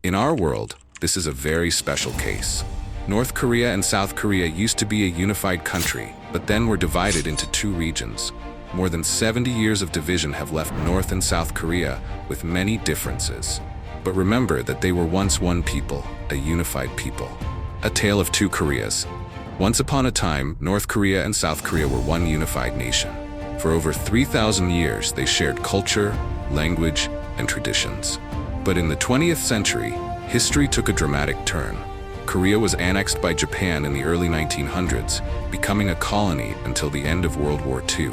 In our world, this is a very special case. North Korea and South Korea used to be a unified country, but then were divided into two regions. More than 70 years of division have left North and South Korea with many differences. But remember that they were once one people, a unified people. A tale of two Koreas. Once upon a time, North Korea and South Korea were one unified nation. For over 3,000 years, they shared culture, language, and traditions. But in the 20th century, history took a dramatic turn. Korea was annexed by Japan in the early 1900s, becoming a colony until the end of World War II.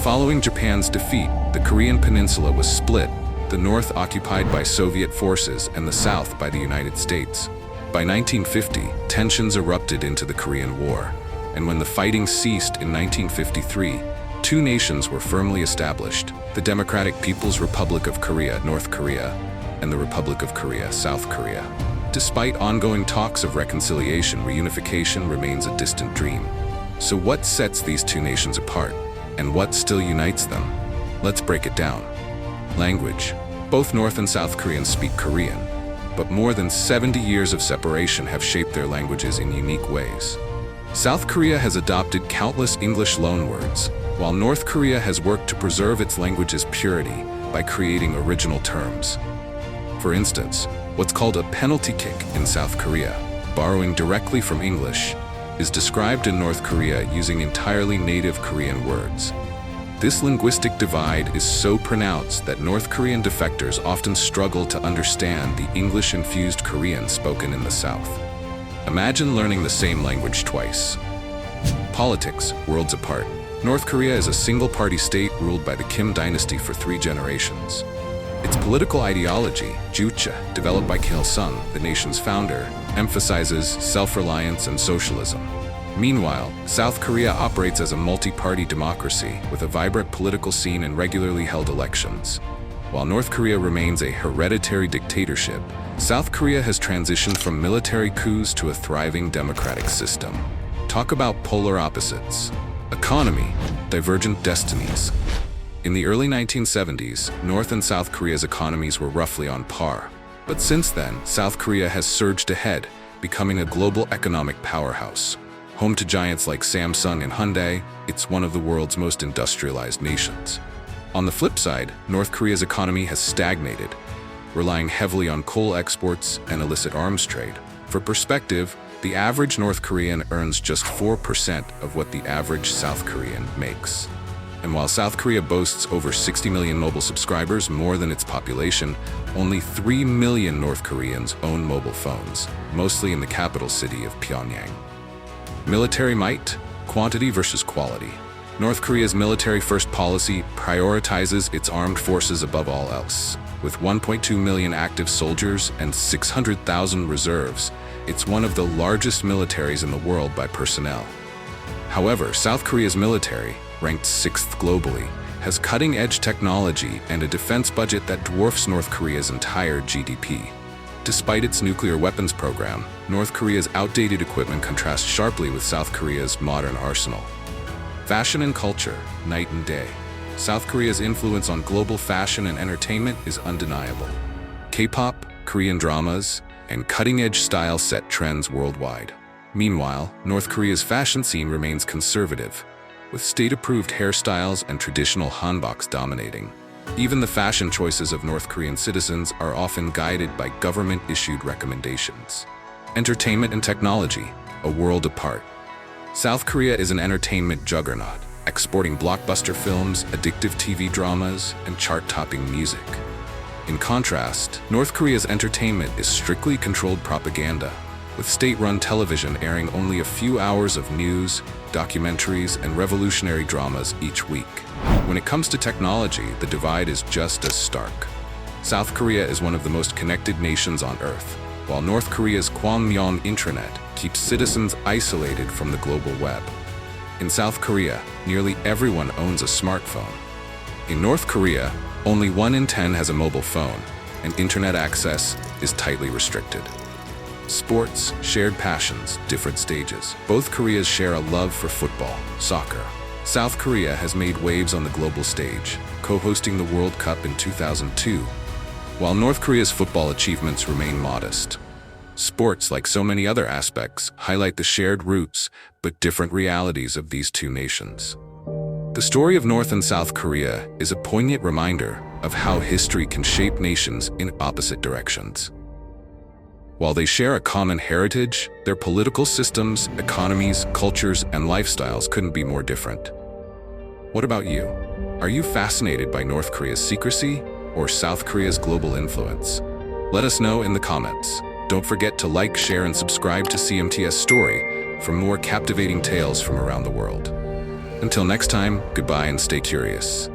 Following Japan's defeat, the Korean peninsula was split, the north occupied by Soviet forces and the south by the United States. By 1950, tensions erupted into the Korean War, and when the fighting ceased in 1953, two nations were firmly established: the Democratic People's Republic of Korea, North Korea, and the Republic of Korea, South Korea. Despite ongoing talks of reconciliation, reunification remains a distant dream. So what sets these two nations apart, and what still unites them? Let's break it down. Language. Both North and South Koreans speak Korean, but more than 70 years of separation have shaped their languages in unique ways. South Korea has adopted countless English loanwords, while North Korea has worked to preserve its language's purity by creating original terms. For instance, what's called a penalty kick in South Korea, borrowing directly from English, is described in North Korea using entirely native Korean words. This linguistic divide is so pronounced that North Korean defectors often struggle to understand the English-infused Korean spoken in the South. Imagine learning the same language twice. Politics, worlds apart. North Korea is a single-party state ruled by the Kim dynasty for 3 generations. Its political ideology, Juche, developed by Kim Il-sung, the nation's founder, emphasizes self-reliance and socialism. Meanwhile, South Korea operates as a multi-party democracy with a vibrant political scene and regularly held elections. While North Korea remains a hereditary dictatorship, South Korea has transitioned from military coups to a thriving democratic system. Talk about polar opposites. Economy, divergent destinies. In the early 1970s, North and South Korea's economies were roughly on par. But since then, South Korea has surged ahead, becoming a global economic powerhouse. Home to giants like Samsung and Hyundai, it's one of the world's most industrialized nations. On the flip side, North Korea's economy has stagnated, relying heavily on coal exports and illicit arms trade. For perspective, the average North Korean earns just 4% of what the average South Korean makes. And while South Korea boasts over 60 million mobile subscribers, more than its population, only 3 million North Koreans own mobile phones, mostly in the capital city of Pyongyang. Military might, quantity versus quality. North Korea's military-first policy prioritizes its armed forces above all else. With 1.2 million active soldiers and 600,000 reserves, it's one of the largest militaries in the world by personnel. However, South Korea's military, ranked 6th globally, has cutting-edge technology and a defense budget that dwarfs North Korea's entire GDP. Despite its nuclear weapons program, North Korea's outdated equipment contrasts sharply with South Korea's modern arsenal. Fashion and culture, night and day. South Korea's influence on global fashion and entertainment is undeniable. K-pop, Korean dramas, and cutting-edge style set trends worldwide. Meanwhile, North Korea's fashion scene remains conservative, with state-approved hairstyles and traditional hanboks dominating. Even the fashion choices of North Korean citizens are often guided by government-issued recommendations. Entertainment and technology, a world apart. South Korea is an entertainment juggernaut, exporting blockbuster films, addictive TV dramas, and chart-topping music. In contrast, North Korea's entertainment is strictly controlled propaganda, with state-run television airing only a few hours of news, documentaries, and revolutionary dramas each week. When it comes to technology, the divide is just as stark. South Korea is one of the most connected nations on Earth, while North Korea's Kwangmyong intranet keeps citizens isolated from the global web. In South Korea, nearly everyone owns a smartphone. In North Korea, only 1 in 10 has a mobile phone, and internet access is tightly restricted. Sports, shared passions, different stages. Both Koreas share a love for football, soccer. South Korea has made waves on the global stage, co-hosting the World Cup in 2002, while North Korea's football achievements remain modest. Sports, like so many other aspects, highlight the shared roots but different realities of these two nations. The story of North and South Korea is a poignant reminder of how history can shape nations in opposite directions. While they share a common heritage, their political systems, economies, cultures, and lifestyles couldn't be more different. What about you? Are you fascinated by North Korea's secrecy or South Korea's global influence? Let us know in the comments. Don't forget to like, share, and subscribe to CMTS Story for more captivating tales from around the world. Until next time, goodbye and stay curious.